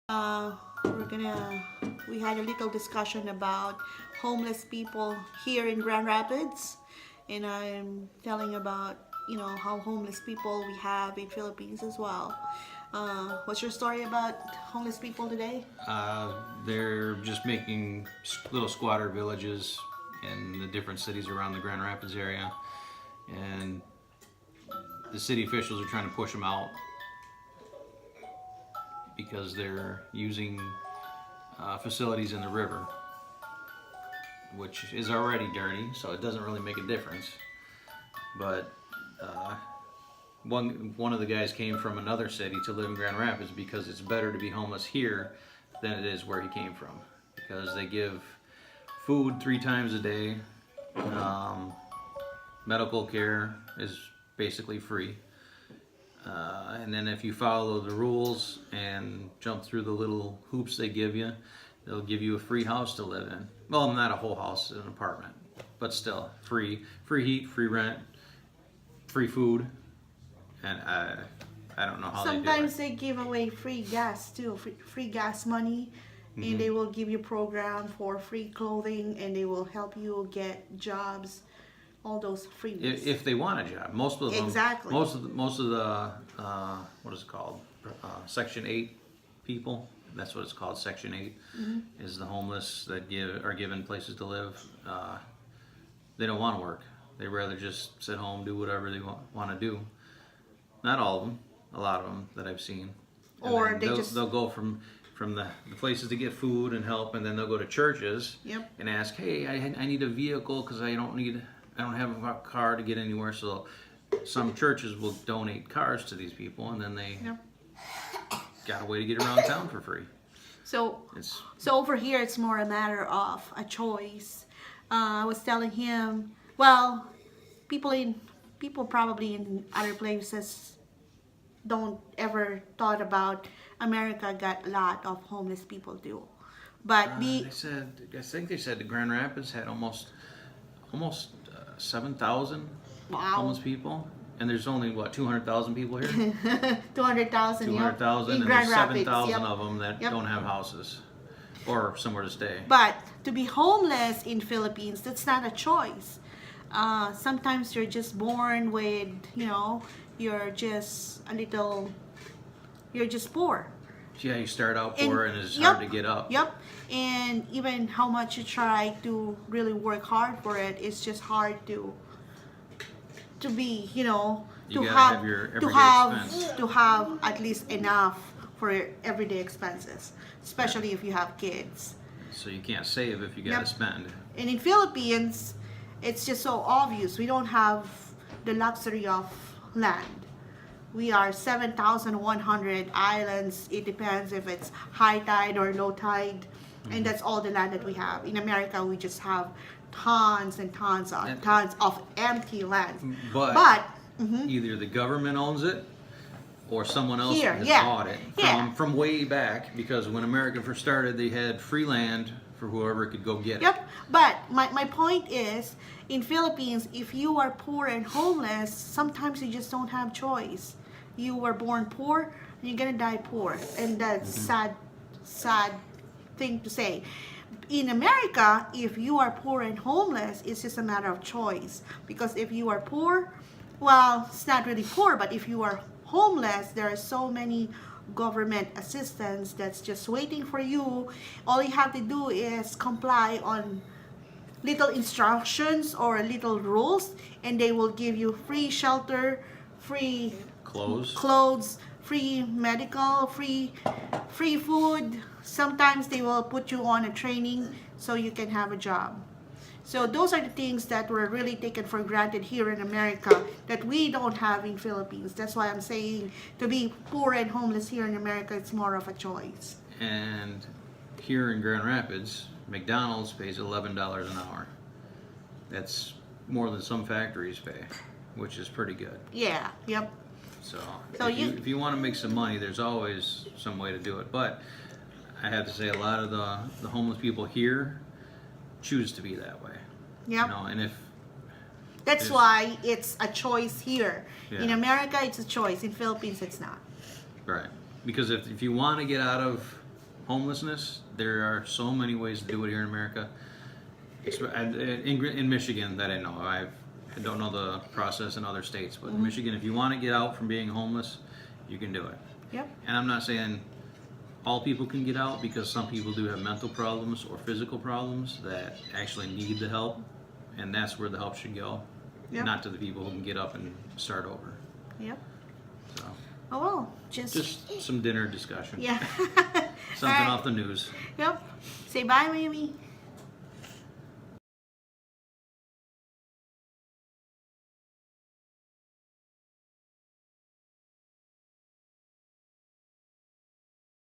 We had a little discussion about homeless people here in Grand Rapids, and I'm telling about how homeless people we have in Philippines as well. What's your story about homeless people today? They're just making little squatter villages in the different cities around the Grand Rapids area, and the city officials are trying to push them out because they're using facilities in the river, which is already dirty, so it doesn't really make a difference. But one of the guys came from another city to live in Grand Rapids because it's better to be homeless here than it is where he came from, because they give food 3 times a day. Medical care is basically free. And then if you follow the rules and jump through the little hoops they give you, they'll give you a free house to live in. Well, not a whole house, an apartment, but still free heat, free rent, free food, and I don't know how Sometimes they do they give away free gas too, free gas money, and they will give you program for free clothing, and they will help you get jobs. All those freebies. If they want a job, most of them. Exactly. Most of the what is it called? Section 8 people. That's what it's called. Section 8 is the homeless that are given places to live. They don't want to work. They rather just sit home, do whatever they want to do. Not all of them. A lot of them that I've seen. And or they'll go from the places to get food and help, and then they'll go to churches and ask, hey, I need a vehicle because I don't have a car to get anywhere. So some churches will donate cars to these people, and then they got a way to get around town for free. So over here, it's more a matter of a choice. I was telling him, well, people probably in other places don't ever thought about America got a lot of homeless people too. But I think they said the Grand Rapids had almost 7,000 homeless people, and there's only 200,000 people here. 200,000. 200,000, and Grand there's Rapids, 7,000 of them that don't have houses or somewhere to stay. But to be homeless in Philippines, that's not a choice. Sometimes you're just born with, you're just poor. Yeah, you start out poor, and it's hard to get up. Yep. And even how much you try to really work hard for it, it's just hard to be, to have at least enough for your everyday expenses, especially if you have kids. So you can't save if you gotta spend. And in Philippines, it's just so obvious. We don't have the luxury of land. We are 7,100 islands. It depends if it's high tide or low tide. And that's all the land that we have. In America, we just have tons and tons of empty land. But either the government owns it or someone else has bought it from way back, because when America first started, they had free land for whoever could go get it. Yep. But my point is, in Philippines, if you are poor and homeless, sometimes you just don't have choice. You were born poor, and you're gonna die poor, and that's sad thing to say. In America, if you are poor and homeless, it's just a matter of choice. Because if you are poor, well, it's not really poor, but if you are homeless, there are so many government assistance that's just waiting for you. All you have to do is comply on little instructions or little rules, and they will give you free shelter, free clothes, free medical, free food. Sometimes they will put you on a training so you can have a job. So those are the things that were really taken for granted here in America that we don't have in Philippines. That's why I'm saying to be poor and homeless here in America, it's more of a choice. And here in Grand Rapids, McDonald's pays $11 an hour. That's more than some factories pay, which is pretty good. Yeah, yep. So if you want to make some money, there's always some way to do it. But I have to say, a lot of the homeless people here choose to be that way. Yep. And that's why it's a choice here. In America, it's a choice. In Philippines, it's not. Right. Because if you want to get out of homelessness, there are so many ways to do it here in America. In Michigan, that I know. I don't know the process in other states, but in Michigan, if you want to get out from being homeless, you can do it. Yep. And I'm not saying all people can get out, because some people do have mental problems or physical problems that actually need the help, and that's where the help should go, Yep. not to the people who can get up and start over. Yep. So, Oh well, just some dinner discussion. yeah. Something Alright. off the news. Yep. Say bye, Mamie.